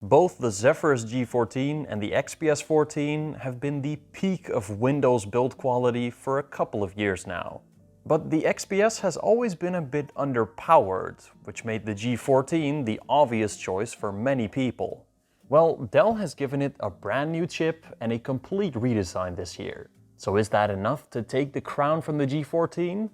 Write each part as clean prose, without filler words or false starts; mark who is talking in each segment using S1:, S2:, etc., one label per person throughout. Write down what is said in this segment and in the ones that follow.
S1: Both the Zephyrus G14 and the XPS 14 have been the peak of Windows build quality for a couple of years now. But the XPS has always been a bit underpowered, which made the G14 the obvious choice for many people. Well, Dell has given it a brand new chip and a complete redesign this year. So is that enough to take the crown from the G14?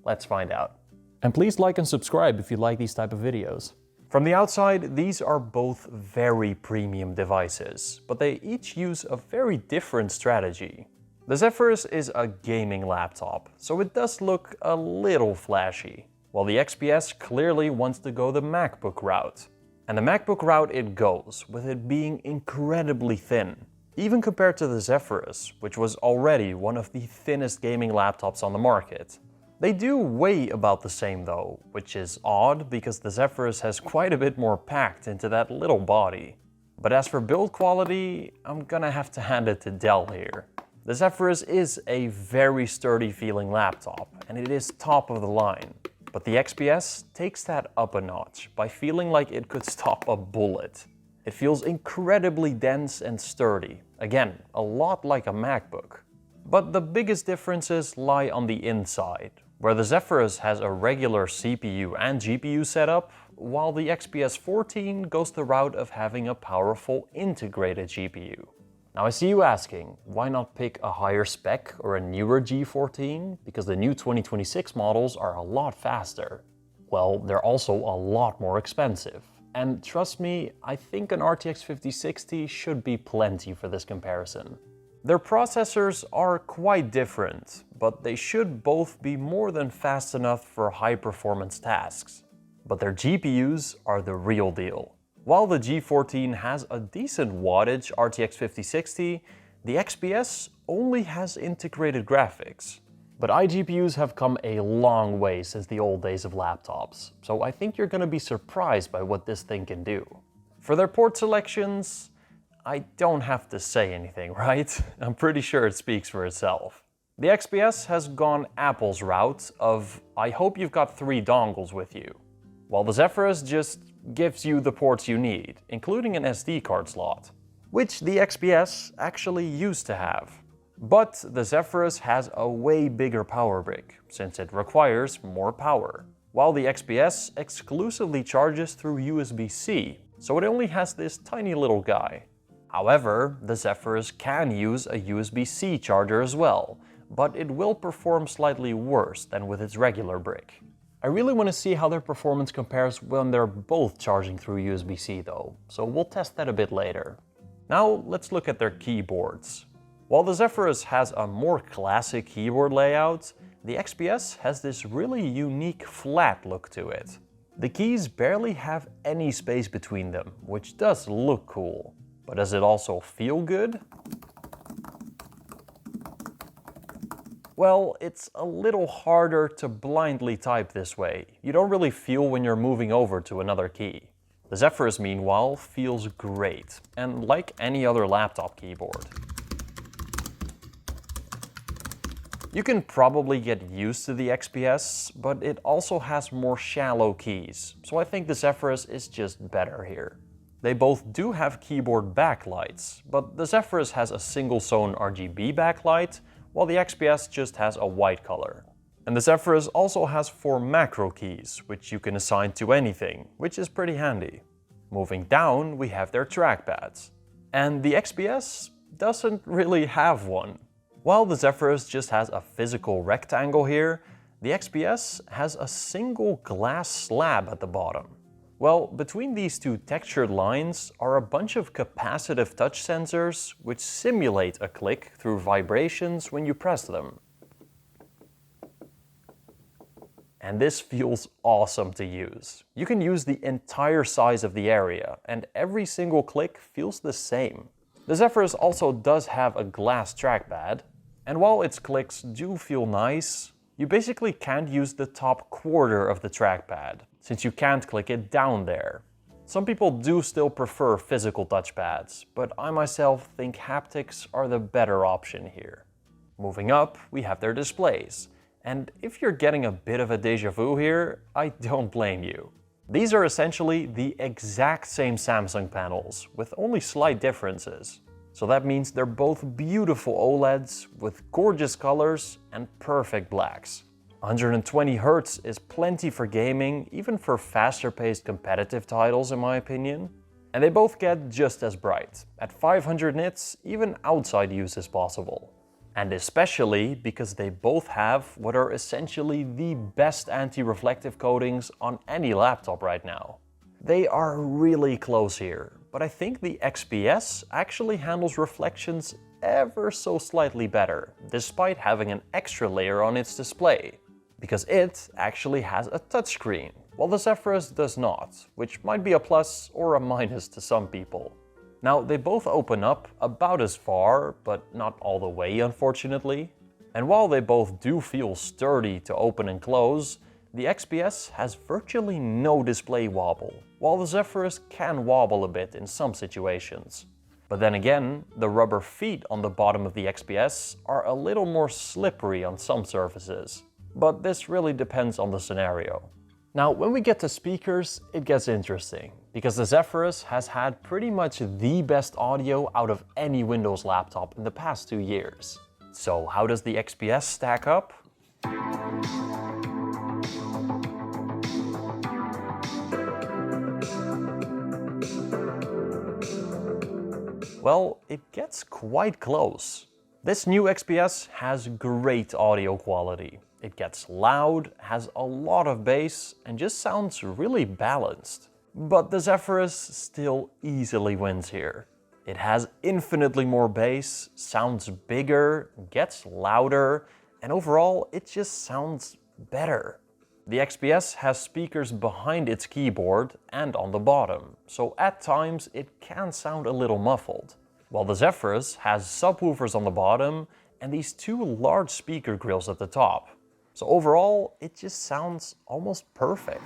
S1: Let's find out. And please like and subscribe if you like these type of videos. From the outside, these are both very premium devices, but they each use a very different strategy. The Zephyrus is a gaming laptop, so it does look a little flashy, while the XPS clearly wants to go the MacBook route. And the MacBook route it goes, with it being incredibly thin, even compared to the Zephyrus, which was already one of the thinnest gaming laptops on the market. They do weigh about the same though, which is odd because the Zephyrus has quite a bit more packed into that little body. But as for build quality, I'm gonna have to hand it to Dell here. The Zephyrus is a very sturdy feeling laptop, and it is top of the line. But the XPS takes that up a notch by feeling like it could stop a bullet. It feels incredibly dense and sturdy, again, a lot like a MacBook. But the biggest differences lie on the inside, where the Zephyrus has a regular CPU and GPU setup, while the XPS 14 goes the route of having a powerful integrated GPU. Now I see you asking, why not pick a higher spec or a newer G14? Because the new 2026 models are a lot faster. Well, they're also a lot more expensive. And trust me, I think an RTX 5060 should be plenty for this comparison. Their processors are quite different, but they should both be more than fast enough for high-performance tasks. But their GPUs are the real deal. While the G14 has a decent wattage RTX 5060, the XPS only has integrated graphics. But iGPUs have come a long way since the old days of laptops, so I think you're gonna be surprised by what this thing can do. For their port selections, I don't have to say anything, right? I'm pretty sure it speaks for itself. The XPS has gone Apple's route of, I hope you've got 3 dongles with you, while the Zephyrus just gives you the ports you need, including an SD card slot, which the XPS actually used to have. But the Zephyrus has a way bigger power brick, since it requires more power, while the XPS exclusively charges through USB-C, so it only has this tiny little guy. However, the Zephyrus can use a USB-C charger as well, but it will perform slightly worse than with its regular brick. I really want to see how their performance compares when they're both charging through USB-C though, so we'll test that a bit later. Now let's look at their keyboards. While the Zephyrus has a more classic keyboard layout, the XPS has this really unique flat look to it. The keys barely have any space between them, which does look cool. But does it also feel good? Well, it's a little harder to blindly type this way. You don't really feel when you're moving over to another key. The Zephyrus, meanwhile, feels great, and like any other laptop keyboard. You can probably get used to the XPS, but it also has more shallow keys, so I think the Zephyrus is just better here. They both do have keyboard backlights, but the Zephyrus has a single zone RGB backlight, while the XPS just has a white color. And the Zephyrus also has 4 macro keys, which you can assign to anything, which is pretty handy. Moving down, we have their trackpads. And the XPS doesn't really have one. While the Zephyrus just has a physical rectangle here, the XPS has a single glass slab at the bottom. Well, between these two textured lines are a bunch of capacitive touch sensors which simulate a click through vibrations when you press them. And this feels awesome to use. You can use the entire size of the area, and every single click feels the same. The Zephyrus also does have a glass trackpad, and while its clicks do feel nice, you basically can't use the top quarter of the trackpad, since you can't click it down there. Some people do still prefer physical touchpads, but I myself think haptics are the better option here. Moving up, we have their displays. And if you're getting a bit of a déjà vu here, I don't blame you. These are essentially the exact same Samsung panels, with only slight differences. So that means they're both beautiful OLEDs with gorgeous colors and perfect blacks. 120 Hz is plenty for gaming, even for faster paced competitive titles in my opinion. And they both get just as bright. At 500 nits, even outside use is possible. And especially because they both have what are essentially the best anti-reflective coatings on any laptop right now. They are really close here, but I think the XPS actually handles reflections ever so slightly better, despite having an extra layer on its display. Because it actually has a touchscreen, while the Zephyrus does not, which might be a plus or a minus to some people. Now, they both open up about as far, but not all the way unfortunately. And while they both do feel sturdy to open and close, the XPS has virtually no display wobble, while the Zephyrus can wobble a bit in some situations. But then again, the rubber feet on the bottom of the XPS are a little more slippery on some surfaces. But this really depends on the scenario. Now, when we get to speakers, it gets interesting, because the Zephyrus has had pretty much the best audio out of any Windows laptop in the past 2 years. So how does the XPS stack up? Well, it gets quite close. This new XPS has great audio quality. It gets loud, has a lot of bass, and just sounds really balanced. But the Zephyrus still easily wins here. It has infinitely more bass, sounds bigger, gets louder, and overall it just sounds better. The XPS has speakers behind its keyboard and on the bottom, so at times it can sound a little muffled. While the Zephyrus has subwoofers on the bottom and these two large speaker grills at the top. So overall, it just sounds almost perfect.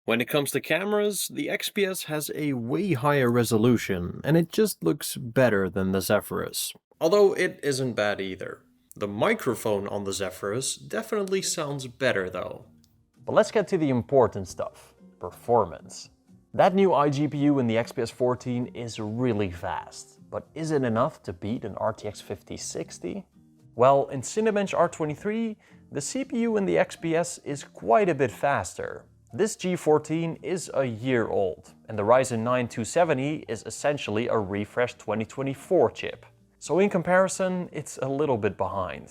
S1: When it comes to cameras, the XPS has a way higher resolution, and it just looks better than the Zephyrus. Although it isn't bad either. The microphone on the Zephyrus definitely sounds better though. But let's get to the important stuff, performance. That new iGPU in the XPS 14 is really fast, but is it enough to beat an RTX 5060? Well, in Cinebench R23, the CPU in the XPS is quite a bit faster. This G14 is a year old, and the Ryzen 9 270 is essentially a refreshed 2024 chip. So in comparison, it's a little bit behind.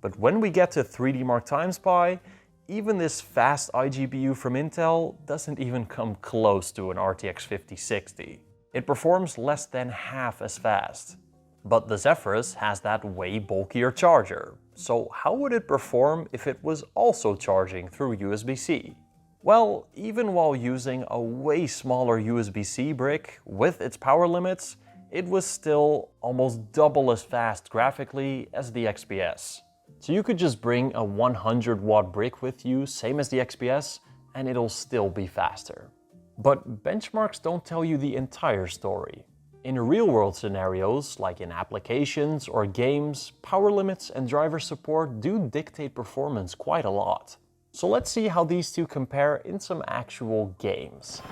S1: But when we get to 3D Mark TimeSpy, even this fast iGPU from Intel doesn't even come close to an RTX 5060. It performs less than half as fast. But the Zephyrus has that way bulkier charger. So how would it perform if it was also charging through USB-C? Well, even while using a way smaller USB-C brick with its power limits, it was still almost double as fast graphically as the XPS. So you could just bring a 100-watt brick with you, same as the XPS, and it'll still be faster. But benchmarks don't tell you the entire story. In real-world scenarios, like in applications or games, power limits and driver support do dictate performance quite a lot. So let's see how these two compare in some actual games.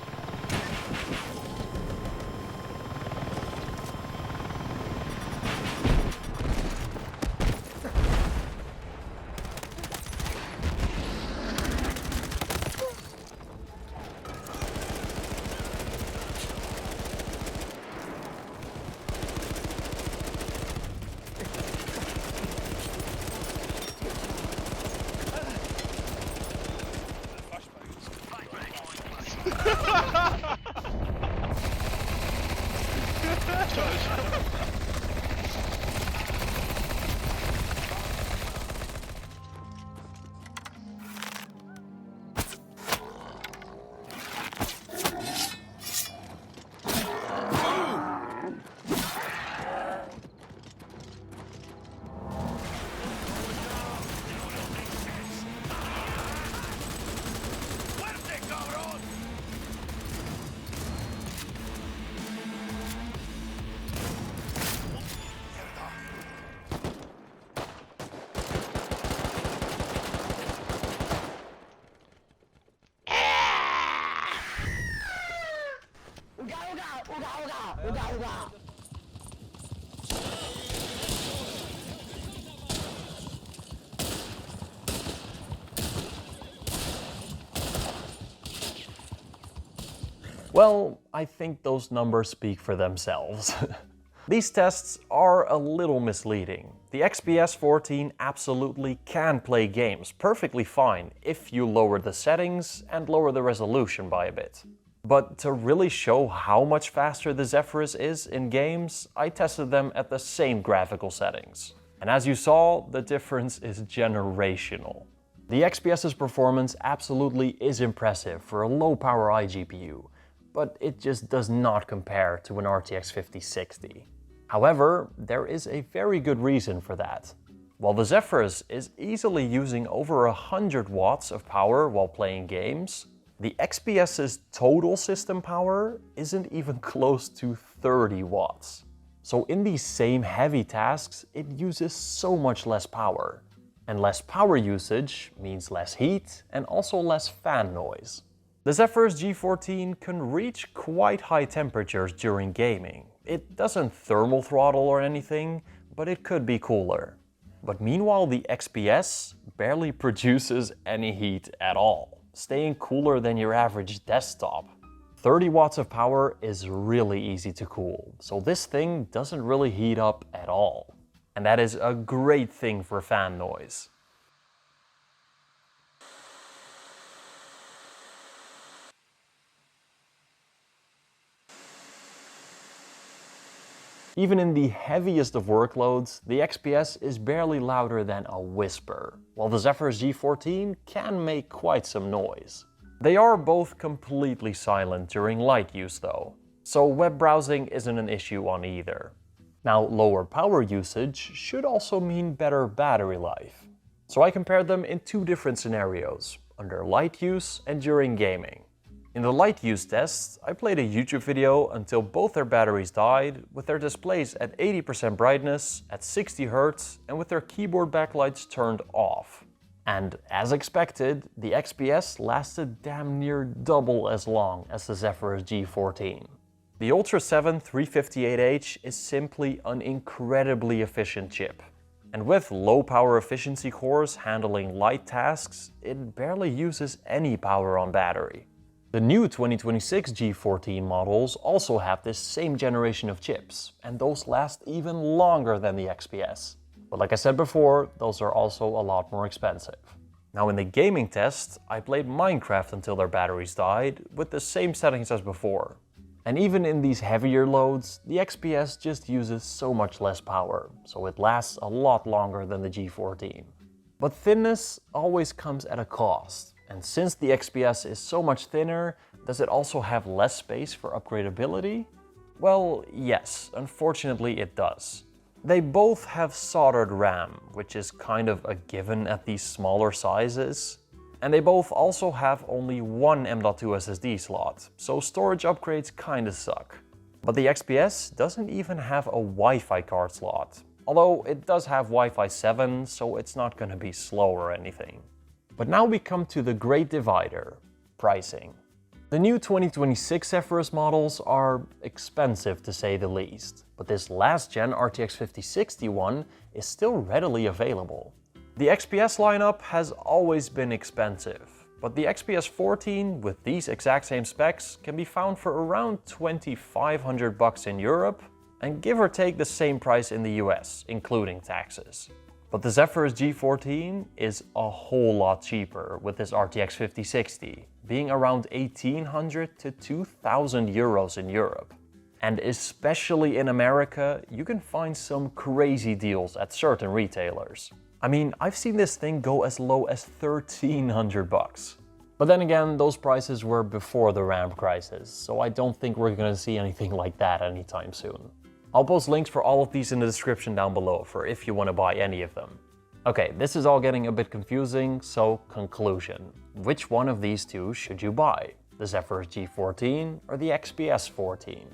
S1: Well, I think those numbers speak for themselves. These tests are a little misleading. The XPS 14 absolutely can play games perfectly fine if you lower the settings and lower the resolution by a bit. But to really show how much faster the Zephyrus is in games, I tested them at the same graphical settings. And as you saw, the difference is generational. The XPS's performance absolutely is impressive for a low-power iGPU, but it just does not compare to an RTX 5060. However, there is a very good reason for that. While the Zephyrus is easily using over 100 watts of power while playing games, the XPS's total system power isn't even close to 30 watts. So in these same heavy tasks, it uses so much less power. And less power usage means less heat and also less fan noise. The Zephyrus G14 can reach quite high temperatures during gaming. It doesn't thermal throttle or anything, but it could be cooler. But meanwhile, the XPS barely produces any heat at all, staying cooler than your average desktop. 30 watts of power is really easy to cool, so this thing doesn't really heat up at all. And that is a great thing for fan noise. Even in the heaviest of workloads, the XPS is barely louder than a whisper, while the Zephyrus G14 can make quite some noise. They are both completely silent during light use though, so web browsing isn't an issue on either. Now, lower power usage should also mean better battery life. So I compared them in two different scenarios, under light use and during gaming. In the light use tests, I played a YouTube video until both their batteries died, with their displays at 80% brightness, at 60 Hz, and with their keyboard backlights turned off. And as expected, the XPS lasted damn near double as long as the Zephyrus G14. The Ultra 7 358H is simply an incredibly efficient chip. And with low power efficiency cores handling light tasks, it barely uses any power on battery. The new 2026 G14 models also have this same generation of chips, and those last even longer than the XPS. But like I said before, those are also a lot more expensive. Now in the gaming test, I played Minecraft until their batteries died, with the same settings as before. And even in these heavier loads, the XPS just uses so much less power, so it lasts a lot longer than the G14. But thinness always comes at a cost. And since the XPS is so much thinner, does it also have less space for upgradeability? Well, yes, unfortunately it does. They both have soldered RAM, which is kind of a given at these smaller sizes. And they both also have only one M.2 SSD slot, so storage upgrades kinda suck. But the XPS doesn't even have a Wi-Fi card slot, although it does have Wi-Fi 7, so it's not gonna be slow or anything. But now we come to the great divider, pricing. The new 2026 Zephyrus models are expensive to say the least, but this last gen RTX 5060 one is still readily available. The XPS lineup has always been expensive, but the XPS 14 with these exact same specs can be found for around $2,500 in Europe and give or take the same price in the US, including taxes. But the Zephyrus G14 is a whole lot cheaper with this RTX 5060, being around 1,800 to 2,000 euros in Europe. And especially in America, you can find some crazy deals at certain retailers. I mean, I've seen this thing go as low as $1,300. But then again, those prices were before the RAM crisis, so I don't think we're gonna see anything like that anytime soon. I'll post links for all of these in the description down below for if you want to buy any of them. Okay, this is all getting a bit confusing, so conclusion. Which one of these two should you buy? The Zephyrus G14 or the XPS 14?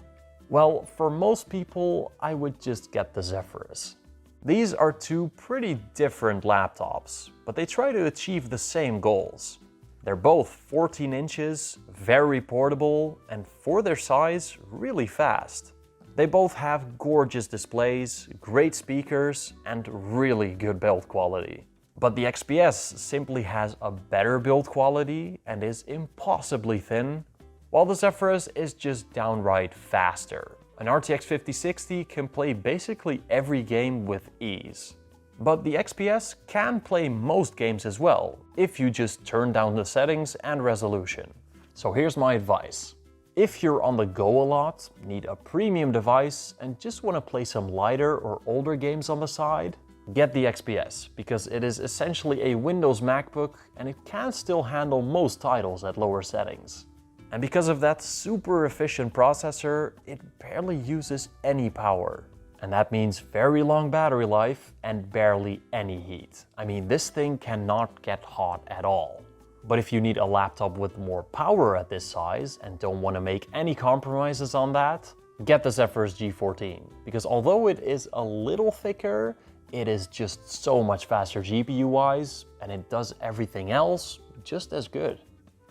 S1: Well, for most people, I would just get the Zephyrus. These are two pretty different laptops, but they try to achieve the same goals. They're both 14 inches, very portable, and for their size, really fast. They both have gorgeous displays, great speakers, and really good build quality. But the XPS simply has a better build quality and is impossibly thin, while the Zephyrus is just downright faster. An RTX 5060 can play basically every game with ease. But the XPS can play most games as well, if you just turn down the settings and resolution. So here's my advice. If you're on the go a lot, need a premium device, and just want to play some lighter or older games on the side, get the XPS, because it is essentially a Windows MacBook and it can still handle most titles at lower settings. And because of that super efficient processor, it barely uses any power. And that means very long battery life and barely any heat. I mean, this thing cannot get hot at all. But if you need a laptop with more power at this size and don't want to make any compromises on that, get the Zephyrus G14. Because although it is a little thicker, it is just so much faster GPU-wise, and it does everything else just as good.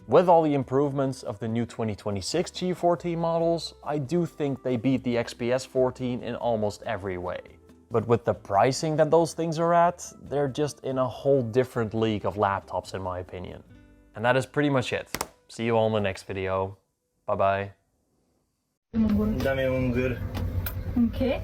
S1: With all the improvements of the new 2026 G14 models, I do think they beat the XPS 14 in almost every way. But with the pricing that those things are at, they're just in a whole different league of laptops in my opinion. And that is pretty much it. See you all in the next video. Bye bye.
S2: Dame un good.
S3: Okay.